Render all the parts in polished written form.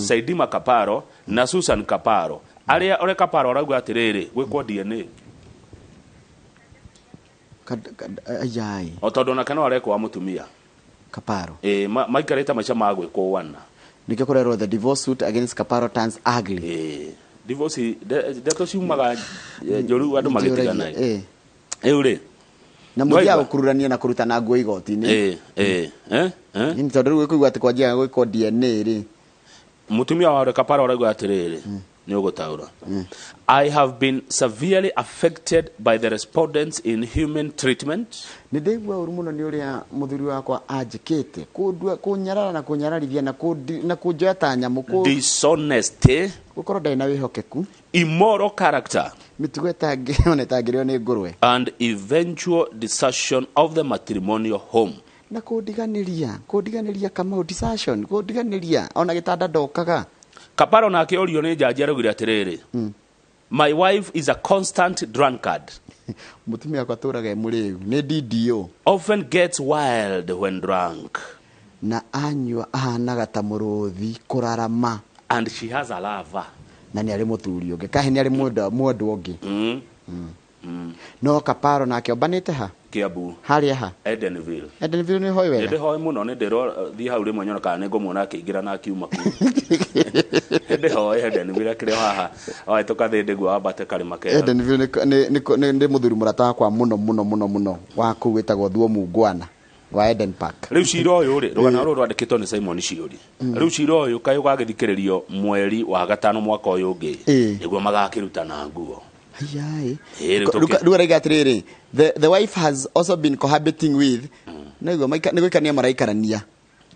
Saidima Kaparo na Susan Kaparo aria ore Kaparo arauga atiriri gwikwo DNA ayai otondo na kana arekwo mutumia Kaparo maikarita maisha magwikwo wana nikyo kurero the divorce suit against Kaparo turns ugly divorce deto ciumaga njoru andu magitigana uri na muthia gukururania na kurutana nguo igoti-ini ni tondu gwikuigwa ati kwanjia gwikwo DNA ri mutumia wa Kaparo arauga atiriri ni ugutaura I have been severely affected by the respondents in human treatment. Nidegwa urumuno ni uria muthuri wakwa ajikite kunyarara na kunyararithia na kujoya tanyamu dishonesty, gukorwo ndai na wihokeku, immoral character, mitugo etangirwo ni ngurwe, and eventual desertion of the matrimonial home. Na kudiganiria kama desertion, kudiganiria ona gitanda ndokaga. Kaparo na akiorio ni jaji arugire atiriri my wife is a constant drunkard. Mutumia akwa turaga muriu ni DDO. Often gets wild when drunk. Na anywa ahanaga ta muruthi kurarama. And she has a lover. Na ni ari muthuri ungi kahe ni ari mundu ungi. No Kaparo na akiobanite ha Kiabu haria ha Edenville ni hoi wega ndi hoi muno ni ndiro thi hau rimwe nyona kana ngomona akiingira na akiuma ku ndi hoi Edenville akire haha oi tukathinde gwa abate karima ke Edenville ni muthuri murata kwa muno wa ku witagwo thuo mungwana wa Eden Park. Riu ciro uyu ri rugana ruru andikitwo ni Simon Ciuri. Riu ciro uyu kayo gagithikiririo mweri wa gatano mwaka uyu ungi niguo magakirutana nguo. Ayai. The wife has also been cohabiting with. Nego ikania maraikarania.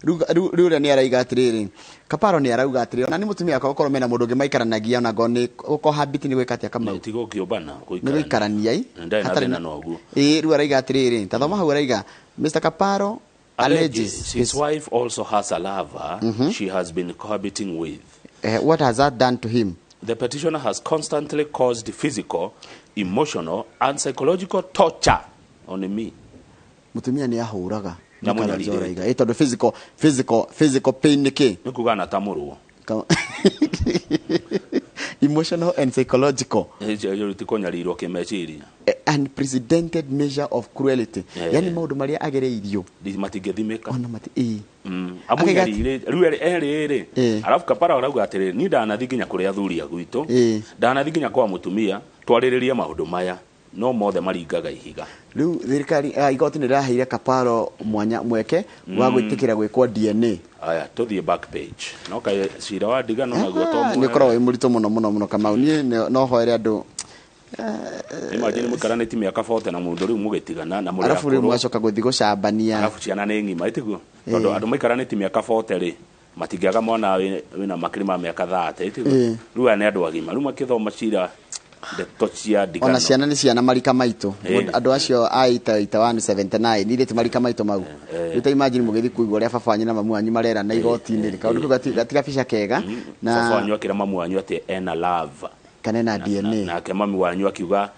Rura ni araiga atiriri. Kaparo ni arauga atiriri. Na ni mutumia akwa korwo mena mundu ungi maikaranagia ona go ni cohabiting gwika atia kama. Tigo kiobana guikarania i. Hatarĩ na nogu. Rura araiga atiriri. Tathoma hau araiga Mr. Kaparo alleges his wife also has a lover she has been cohabiting with. What has that done to him? The petitioner has constantly caused physical, emotional, and psychological torture on me. Mutumia ni ahuraga. Nyamunyarire. Ito the physical pain niki. Nikuga na tamuru. Emotional and psychological. Tikonyariro kimeciria. Unprecedented measure of cruelty. Yani maundu maria agereirio. Matingethimika. Ona mati amunyarire riu eri arafu Kaparo arauga atiri ni ndanathi nginya kuria athuri agwitu ndanathi nginya kwa mutumia twariririe maundu maya no mothe maringaga ihiga. Riu thirikari igoti ni raheire Kaparo mweke wa gwitikira gwikwo DNA. Aya tuthie back page no kai cira wa ndigano na gwoto ni korwo wi murito muno kama ni no hoere andu imagine mukaraneti miaka 40 na mundu riu mugitigana na muri arafu riu mwacoka guthi gucambania arafu ciana ni ngima itiguo tondu andu maikaraneti miaka 40 ri matingiaga mwana wina makirima miaka 30 itiguo riu ane andu agima riu makithoma cira tocia ndigano ona ciana ni ciana marika maitu andu acio aita 179 ni rete marika maitu mau rita imagine mugithi kuigwa ria baba wanyu na mamu wanyu marera na igoti-ini kaundu gatiga ficha kega na baba wanyu akira mamu wanyu ati ena love kanena DNA na ke mami wanyu akiuga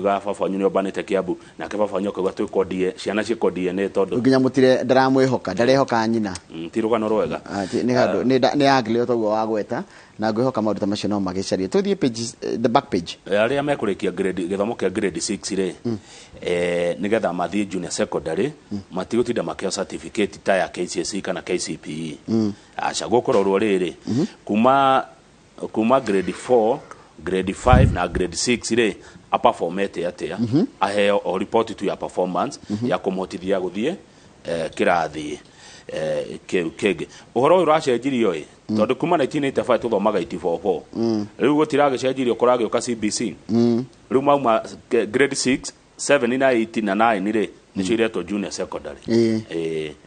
baba wanyu ni obanite Kiambu na ke baba wanyu akauga twiko die ciana ciiko DNA tondu nginya mutire ndaramwihoka ndarehoka nyina tirugano rwega ni handu ni agile otoguo wa gweta na ngwihoka maundu ta macio no magicarie tuthie page the back page aria mekurikia grade githomo kia grade 6 ri nigetha mathie junior secondary matigutinda makio certificate ta ya KCSE kana KCPE acha gukororwo riri kuma grade 4 grade 5 na grade 6 ri apa formate atia aheo o report tu ya performance ya kumotithia guthie kirathi kege uhoro uyu racenjirio tondu kuma 1985 tuthomaga 84 riu gutirage cenjirio kurage uka CBC riu mauma grade 6 7 na 8 na 9 ri nicio iretwo junior secondary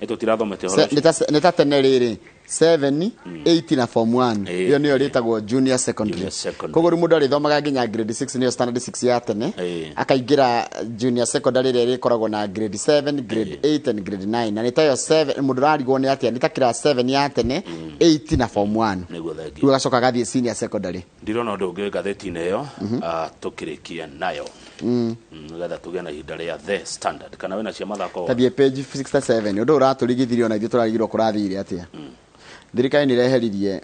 eto tirathomete horo neta tene riri 7 8 na form 1 iyo niyo ritagwo junior secondary kogo ri mundu arithomaga nginya grade 6 niyo standard 6 ya tene akaingira junior secondary ri koragwo na grade 7 grade 8 and grade 9 na nitayo 7 mundu rarigwo ni atia nitakira 7 ya tene 8 na form 1 riu gacoka gathie senior secondary ndirona ndu ungi gatheti-ini iyo tukirikia nayo ngatha tuge na ihinda ria the standard kana wena cia mathako tathie page 67 undu uraturigithirio na ithu turarigirwo kurathire atia thirikari ni reheririe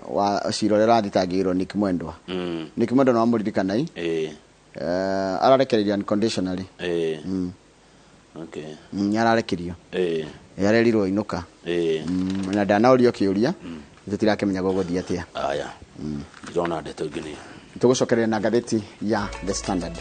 wa cirorera thitangirwo Nick Mwendwa Nick Mwendwa no amurikanai ararekereria unconditionally okay ararekerio yarerirwo inuka na ndanaũrio kiuria tutirakemenya gogothia atia aya ndona ndeto ngini tugucokereria na ngathĩti ya The Standard.